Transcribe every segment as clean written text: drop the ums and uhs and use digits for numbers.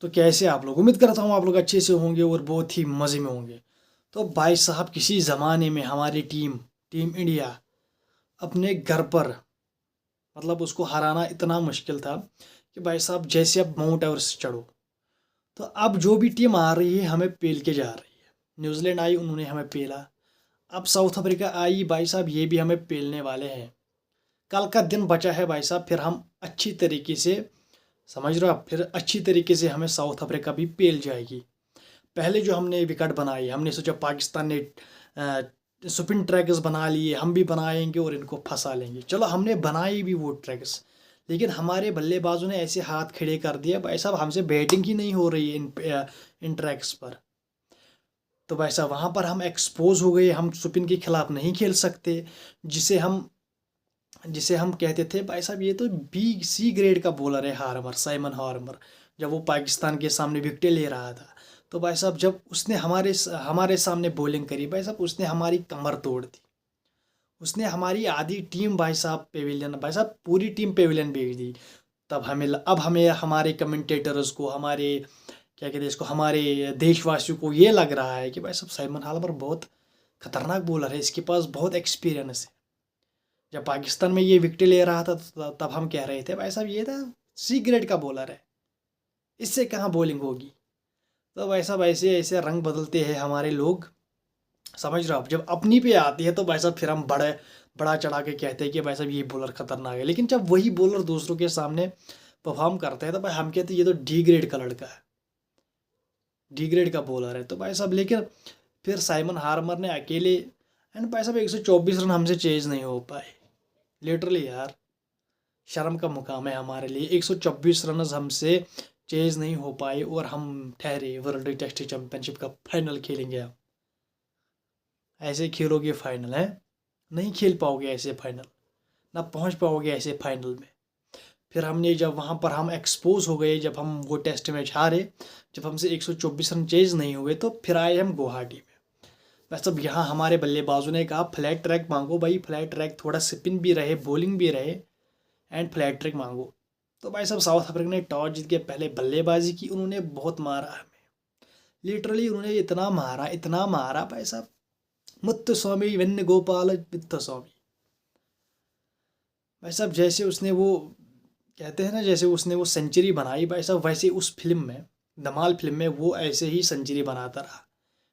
तो कैसे आप लोग, उम्मीद करता हूँ आप लोग अच्छे से होंगे और बहुत ही मज़े में होंगे। तो भाई साहब, किसी ज़माने में हमारी टीम टीम इंडिया अपने घर पर, मतलब उसको हराना इतना मुश्किल था कि भाई साहब जैसे अब माउंट एवरेस्ट चढ़ो। तो अब जो भी टीम आ रही है हमें पेल के जा रही है। न्यूजीलैंड आई, उन्होंने हमें पेला। अब साउथ अफ्रीका आई भाई साहब, ये भी हमें पेलने वाले हैं। कल का दिन बचा है भाई साहब, फिर हम अच्छी तरीके से, समझ रहे हो आप, फिर अच्छी तरीके से हमें साउथ अफ्रीका भी पेल जाएगी। पहले जो हमने विकेट बनाई, हमने सोचा पाकिस्तान ने स्पिन ट्रैकर्स बना लिए, हम भी बनाएंगे और इनको फंसा लेंगे। चलो हमने बनाई भी वो ट्रैकर्स, लेकिन हमारे बल्लेबाजों ने ऐसे हाथ खड़े कर दिए भाई साहब, हमसे बैटिंग ही नहीं हो रही है इन ट्रैक्स पर। तो भाई साहब वहाँ पर हम एक्सपोज हो गए, हम स्पिन के खिलाफ नहीं खेल सकते। जिसे हम जिसे हम कहते थे भाई साहब ये तो बी सी ग्रेड का बॉलर है, हार्मर, साइमन हार्मर। जब वो पाकिस्तान के सामने विकेटें ले रहा था, तो भाई साहब जब उसने हमारे सामने बॉलिंग करी भाई साहब, उसने हमारी कमर तोड़ दी। उसने हमारी आधी टीम भाई साहब पेविलियन, भाई साहब पूरी टीम पेविलियन भेज दी। तब हमें हमारे कमेंटेटर्स को, हमारे क्या कहते हैं इसको, हमारे देशवासियों को ये लग रहा है कि भाई साहब साइमन हार्मर बहुत खतरनाक बॉलर है, इसके पास बहुत एक्सपीरियंस है। जब पाकिस्तान में ये विकेट ले रहा था तो तब हम कह रहे थे भाई साहब ये था सी ग्रेड का बॉलर है, इससे कहाँ बॉलिंग होगी। तो भाई साहब ऐसे ऐसे रंग बदलते हैं हमारे लोग, समझ रहे हो आप। जब अपनी पे आती है तो भाई साहब फिर हम बड़ा चढ़ा के कहते हैं कि भाई साहब ये बॉलर खतरनाक है, लेकिन जब वही बॉलर दूसरों के सामने परफॉर्म करते हैं तो भाई हम कहते हैं ये तो डी ग्रेड का लड़का है, डी ग्रेड का बॉलर है। तो भाई साहब लेकिन फिर साइमन हार्मर ने अकेले, एंड भाई साहब 124 रन हमसे चेज नहीं हो पाए। लिटरली यार, शर्म का मुकाम है हमारे लिए, 124 रन हमसे चेज नहीं हो पाए और हम ठहरे वर्ल्ड टेस्ट चैंपियनशिप का फाइनल खेलेंगे। हम ऐसे खेलोगे फाइनल है, नहीं खेल पाओगे ऐसे फाइनल, ना पहुंच पाओगे ऐसे फाइनल में। फिर हमने जब वहाँ पर हम एक्सपोज हो गए, जब हम वो टेस्ट मैच हारे, जब हमसे 124 रन चेज नहीं हुए, तो फिर आए हम गुवाहाटी में। बस अब यहाँ हमारे बल्लेबाजों ने कहा फ्लैट ट्रैक मांगो भाई, फ्लैट ट्रैक, थोड़ा स्पिन भी रहे, बॉलिंग भी रहे, एंड फ्लैट ट्रैक मांगो। तो भाई साहब साउथ अफ्रीका ने टॉस जीत के पहले बल्लेबाजी की, उन्होंने बहुत मारा हमें। लिटरली उन्होंने इतना मारा भाई साहब, मुत्तुस्वामी वेन्नुगोपाल मुत्तुस्वामी। भाई साहब जैसे उसने वो, कहते हैं ना, जैसे उसने वो सेंचुरी बनाई भाई साहब, वैसे उस फिल्म में, धमाल फिल्म में, वो ऐसे ही सेंचुरी बनाता रहा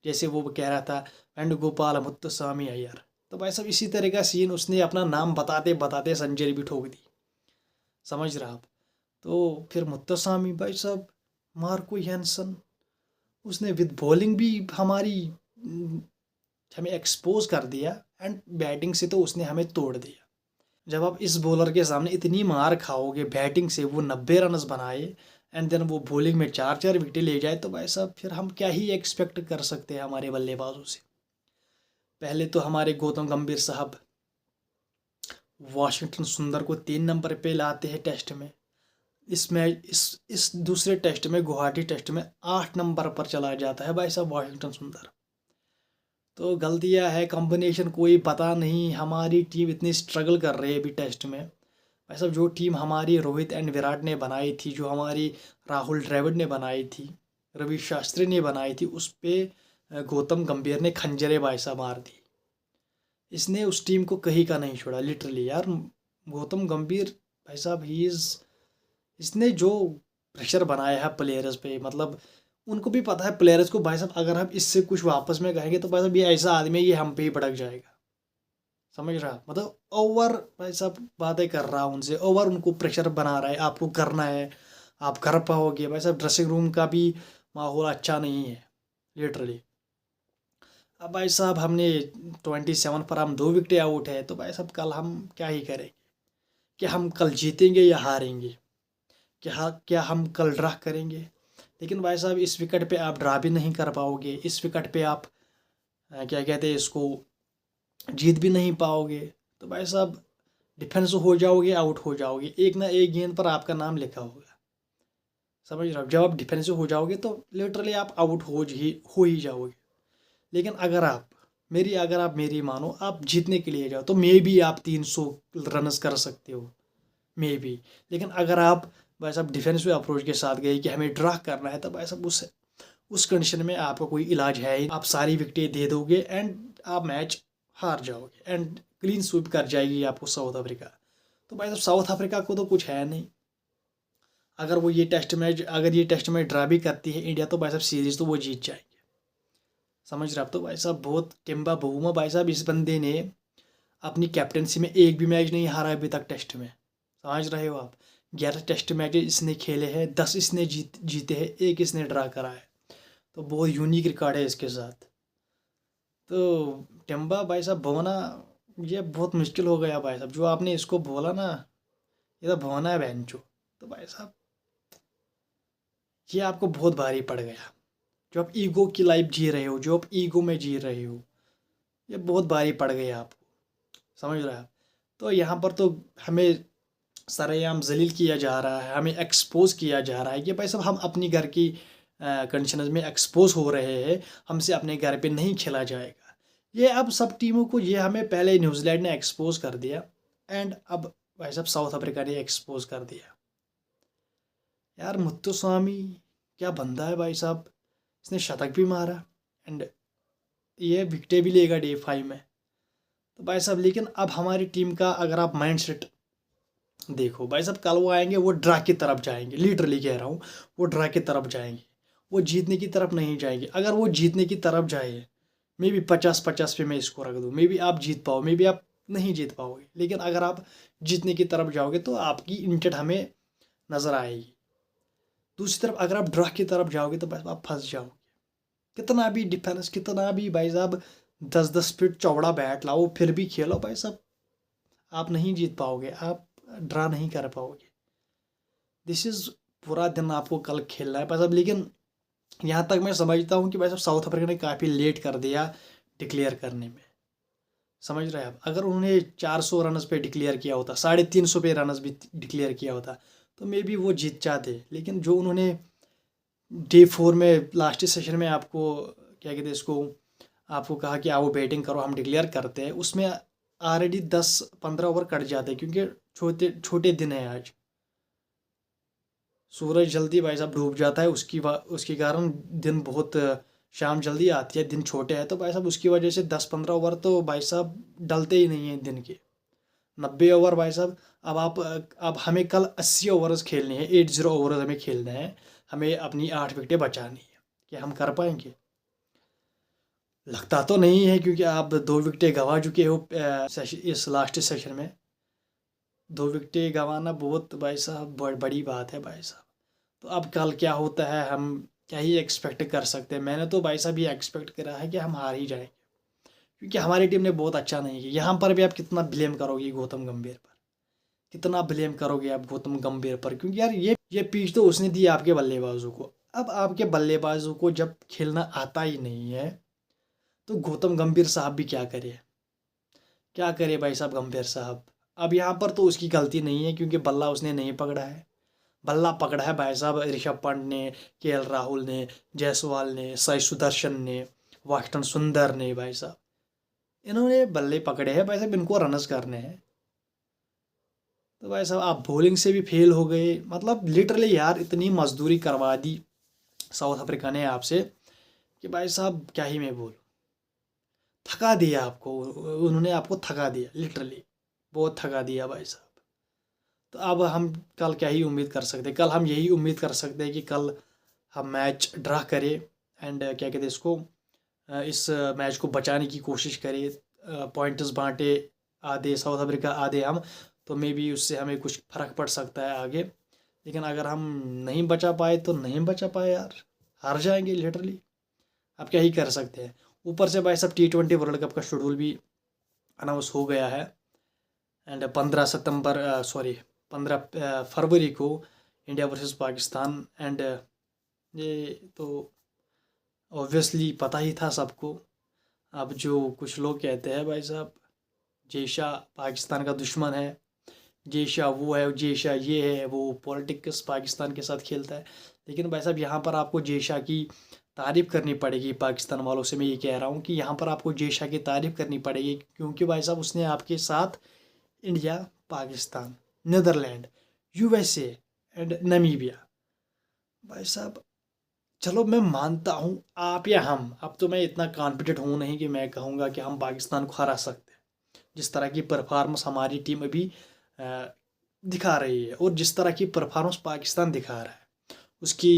जैसे वो कह रहा था वेन्नुगोपाल मुत्तुस्वामी अय्यर। तो भाई साहब इसी तरह का सीन, उसने अपना नाम बताते बताते सेंचुरी भी ठोक दी, समझ रहे आप। तो फिर मुत्तुस्वामी भाई साहब, मार्को यानसन, उसने विद बॉलिंग भी हमारी हमें एक्सपोज कर दिया, एंड बैटिंग से तो उसने हमें तोड़ दिया। जब आप इस बॉलर के सामने इतनी मार खाओगे बैटिंग से, वो 90 रन बनाए, एंड देन वो बॉलिंग में चार चार विकेटें ले जाए, तो भाई साहब फिर हम क्या ही एक्सपेक्ट कर सकते हैं हमारे बल्लेबाजों से। पहले तो हमारे गौतम गंभीर साहब वाशिंगटन सुंदर को 3 नंबर पे लाते हैं टेस्ट में। इस मैच इस दूसरे टेस्ट में, गुवाहाटी टेस्ट में, 8 नंबर पर चला जाता है भाई साहब वाशिंगटन सुंदर। तो गलतियां है, कॉम्बिनेशन कोई पता नहीं, हमारी टीम इतनी स्ट्रगल कर रही है अभी टेस्ट में। भाई साहब जो टीम हमारी रोहित एंड विराट ने बनाई थी, जो हमारी राहुल द्रविड़ ने बनाई थी, रवि शास्त्री ने बनाई थी, उस पे गौतम गंभीर ने खंजरे भाई साहब मार दी। इसने उस टीम को कहीं का नहीं छोड़ा लिटरली यार। गौतम गंभीर भाई साहब ही इज़, इसने जो प्रेशर बनाया है प्लेयर्स पे, मतलब उनको भी पता है प्लेयर्स को भाई साहब, अगर हम इससे कुछ वापस में कहेंगे तो भाई साहब ये ऐसा आदमी है, ये हम पे ही भड़क जाएगा, समझ रहा है? मतलब ओवर भाई साहब बातें कर रहा हूँ उनसे, ओवर उनको प्रेशर बना रहा है, आपको करना है, आप कर पाओगे। भाई साहब ड्रेसिंग रूम का भी माहौल अच्छा नहीं है लिटरली। अब भाई साहब हमने 27 पर हम 2 विकेटें आउट है, तो भाई साहब कल हम क्या ही करेंगे, कि हम कल जीतेंगे या हारेंगे, क्या हम कल ड्रा करेंगे। लेकिन भाई साहब इस विकेट पे आप ड्रा भी नहीं कर पाओगे, इस विकेट पे आप क्या कहते हैं इसको, जीत भी नहीं पाओगे। तो भाई साहब डिफेंस हो जाओगे, आउट हो जाओगे, एक ना एक गेंद पर आपका नाम लिखा होगा, समझ रहे हो। जब आप डिफेंसिव हो जाओगे तो लिटरली आप आउट हो ही जाओगे। लेकिन अगर आप मेरी मानो, आप जीतने के लिए जाओ तो मे भी आप 300 रनस कर सकते हो, मे भी। लेकिन अगर आप भाई साहब डिफेंसिव अप्रोच के साथ गए कि हमें ड्रा करना है, तो भाई साहब उस कंडीशन में आपका कोई इलाज है ही, आप सारी विकेटें दे दोगे एंड आप मैच हार जाओगे एंड क्लीन स्वीप कर जाएगी आपको साउथ अफ्रीका। तो भाई साहब साउथ अफ्रीका को तो कुछ है नहीं। अगर ये टेस्ट मैच ड्रा भी करती है इंडिया, तो भाई साहब सीरीज तो वो जीत जाएंगे। समझ रहे आप? तो भाई साहब बहुत टिम्बा बहुमा भाई साहब, इस बंदे ने अपनी कैप्टनसी में एक भी मैच नहीं हारा अभी तक टेस्ट में। समझ रहे हो आप? 11 टेस्ट मैच इसने खेले हैं, 10 इसने जीते हैं, एक इसने ड्रा करा है। तो बहुत यूनिक रिकॉर्ड है इसके साथ। तो टिम्बा भाई साहब बोना ये बहुत मुश्किल हो गया भाई साहब, जो आपने इसको बोला ना, ये तो बोना है बेंचो। तो भाई साहब ये आपको बहुत भारी पड़ गया। जो आप ईगो की लाइफ जी रहे हो, जो आप ईगो में जी रहे हो, ये बहुत भारी पड़ गया आपको। समझ रहे हैं आप? तो यहाँ पर तो हमें सरेआम जलील किया जा रहा है, हमें एक्सपोज किया जा रहा है कि भाई साहब हम अपनी घर की कंडीशंस में एक्सपोज हो रहे हैं, हमसे अपने घर पे नहीं खेला जाएगा। ये अब सब टीमों को, ये हमें पहले न्यूजीलैंड ने एक्सपोज कर दिया एंड अब भाई साहब साउथ अफ्रीका ने एक्सपोज कर दिया। यार मुत्तुस्वामी क्या बंदा है भाई साहब, इसने शतक भी मारा एंड ये विकेटें भी लेगा डे 5 में। तो भाई साहब लेकिन अब हमारी टीम का अगर आप माइंड सेट देखो भाई साहब, कल वो आएंगे, वो ड्रा की तरफ जाएंगे, लिटरली कह रहा हूँ, वो ड्रा की तरफ जाएंगे, वो जीतने की तरफ नहीं जाएंगे। अगर वो जीतने की तरफ जाए, मे बी 50-50 पे मैं इसको रख दूँ, मे बी आप जीत पाओ, मे बी आप नहीं जीत पाओगे, लेकिन अगर आप जीतने की तरफ जाओगे तो आपकी इंटेंट हमें नज़र आएगी। दूसरी तरफ अगर आप ड्रा की तरफ जाओगे तो बस आप फंस जाओगे। कितना भी डिफेंस, कितना भी भाई साहब 10-10 फीट चौड़ा बैट लाओ, फिर भी खेलो भाई साहब, आप नहीं जीत पाओगे, आप ड्रा नहीं कर पाओगे। दिस इज़ पूरा दिन आपको कल खेलना है भाई साहब। लेकिन यहाँ तक मैं समझता हूँ कि भाई साहब साउथ अफ्रीका ने काफ़ी लेट कर दिया डिक्लेयर करने में। समझ रहे हैं आप? अगर उन्होंने 400 रनस पे डिक्लेयर किया होता, 350 पे रनस भी डिक्लेयर किया होता, तो मे बी वो जीत जाते। लेकिन जो उन्होंने डे 4 में लास्ट सेशन में आपको क्या कहते हैं इसको, आपको कहा कि आओ बैटिंग करो, हम डिक्लेयर करते हैं, उसमें ऑलरेडी 10-15 ओवर कट जाते हैं, क्योंकि छोटे छोटे दिन है आज, सूरज जल्दी भाई साहब डूब जाता है, उसके कारण दिन बहुत शाम जल्दी आती है, दिन छोटे हैं, तो भाई साहब उसकी वजह से 10-15 ओवर तो भाई साहब डलते ही नहीं हैं दिन के। 90 ओवर भाई साहब, अब हमें कल 80 ओवर्स खेलने हैं, 80 ओवर्स हमें खेलने हैं, हमें अपनी 8 विकेटें बचानी है। क्या हम कर पाएंगे? लगता तो नहीं है, क्योंकि आप 2 विकेटें गंवा चुके हो इस लास्ट सेशन में। 2 विकेटें गंवाना बहुत भाई साहब बड़ी बात है भाई साहब। तो अब कल क्या होता है, हम क्या ही एक्सपेक्ट कर सकते हैं? मैंने तो भाई साहब ये एक्सपेक्ट करा है कि हम हार ही जाएंगे, क्योंकि हमारी टीम ने बहुत अच्छा नहीं किया। यहाँ पर भी आप कितना ब्लेम करोगे गौतम गंभीर पर, कितना ब्लेम करोगे आप गौतम गंभीर पर? क्योंकि यार ये पिच तो उसने दी आपके बल्लेबाजों को। अब आपके बल्लेबाजों को जब खेलना आता ही नहीं है, तो गौतम गंभीर साहब भी क्या करे? क्या करे भाई साहब गंभीर साहब? अब यहाँ पर तो उसकी गलती नहीं है, क्योंकि बल्ला उसने नहीं पकड़ा है। बल्ला पकड़ा है भाई साहब ऋषभ पंत ने, केएल राहुल ने, जायसवाल ने, साई सुदर्शन ने, वाशिंगटन सुंदर ने। भाई साहब इन्होंने बल्ले पकड़े हैं भाई साहब, इनको रनर्स करने हैं। तो भाई साहब आप बॉलिंग से भी फेल हो गए, मतलब लिटरली यार इतनी मजदूरी करवा दी साउथ अफ्रीका ने आपसे कि भाई साहब क्या ही मैं बोलूँ। थका दिया आपको, उन्होंने आपको थका दिया, लिटरली बहुत थका दिया भाई साहब। तो अब हम कल क्या ही उम्मीद कर सकते हैं? कल हम यही उम्मीद कर सकते हैं कि कल हम मैच ड्रा करें एंड क्या कहते हैं इसको, इस मैच को बचाने की कोशिश करें, पॉइंट्स बांटे, आधे साउथ अफ्रीका आधे हम, तो मे बी उससे हमें कुछ फ़र्क पड़ सकता है आगे। लेकिन अगर हम नहीं बचा पाए तो नहीं बचा पाए यार, हार जाएंगे लिटरली। अब क्या ही कर सकते हैं? ऊपर से भाई साहब T20 वर्ल्ड कप का शेड्यूल भी अनाउंस हो गया है एंड 15 फरवरी को इंडिया वर्सेस पाकिस्तान। एंड ये तो ऑब्वियसली पता ही था सबको। अब जो कुछ लोग कहते हैं भाई साहब जय शाह पाकिस्तान का दुश्मन है, जय शाह वो है, जय शाह ये है, वो पॉलिटिक्स पाकिस्तान के साथ खेलता है। लेकिन भाई साहब यहाँ पर आपको जय शाह की तारीफ़ करनी पड़ेगी। पाकिस्तान वालों से मैं ये कह रहा हूँ कि यहाँ पर आपको जय शाह की तारीफ़ करनी पड़ेगी, क्योंकि भाई साहब उसने आपके साथ India, Pakistan, Netherland, USA and Namibia. भाई साहब चलो मैं मानता हूँ आप या हम, अब तो मैं इतना कॉन्फिडेंट हूँ नहीं कि मैं कहूँगा कि हम पाकिस्तान को हरा सकते हैं। जिस तरह की परफॉर्मेंस हमारी टीम अभी अ, दिखा रही है और जिस तरह की परफॉर्मेंस पाकिस्तान दिखा रहा है उसकी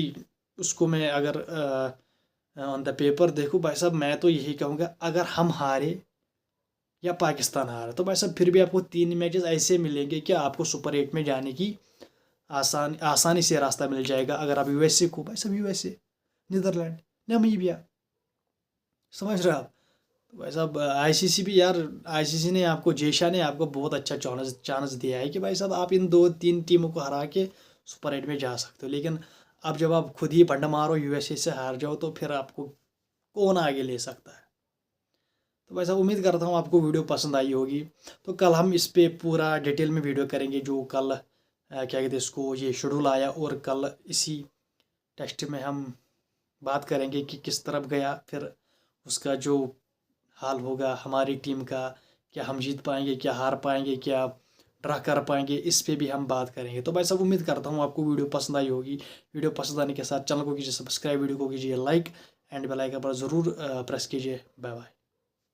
उसको मैं अगर ऑन द पेपर देखूँ भाई साहब, मैं तो यही कहूँगा अगर हम हारे या पाकिस्तान हारा तो भाई साहब फिर भी आपको 3 मैचेस ऐसे मिलेंगे कि आपको सुपर 8 में जाने की आसानी से रास्ता मिल जाएगा। अगर आप यूएसए को, भाई साहब यूएसए, नीदरलैंड, नामीबिया, समझ रहे हो आप। तो भाई साहब आईसीसी भी यार, आईसीसी ने आपको, जेशा ने आपको बहुत अच्छा चांस चांस दिया है कि भाई साहब आप इन 2-3 टीमों को हरा के सुपर 8 में जा सकते हो। लेकिन अब जब आप खुद ही भंड मारो, यूएसए से हार जाओ, तो फिर आपको कौन आगे ले सकता है। तो भाई साहब उम्मीद करता हूँ आपको वीडियो पसंद आई होगी। तो कल हम इस पे पूरा डिटेल में वीडियो करेंगे, जो कल क्या कहते हैं इसको, ये शेड्यूल आया, और कल इसी टेस्ट में हम बात करेंगे कि किस तरफ गया, फिर उसका जो हाल होगा हमारी टीम का, क्या हम जीत पाएंगे, क्या हार पाएंगे, क्या ड्रा कर पाएंगे, इस पे भी हम बात करेंगे। तो भाई साहब उम्मीद करता हूँ आपको वीडियो पसंद आई होगी। वीडियो पसंद आने के साथ चैनल को कीजिए सब्सक्राइब, वीडियो को कीजिए लाइक, एंड बेल आइकन पर ज़रूर प्रेस कीजिए। Bye bye.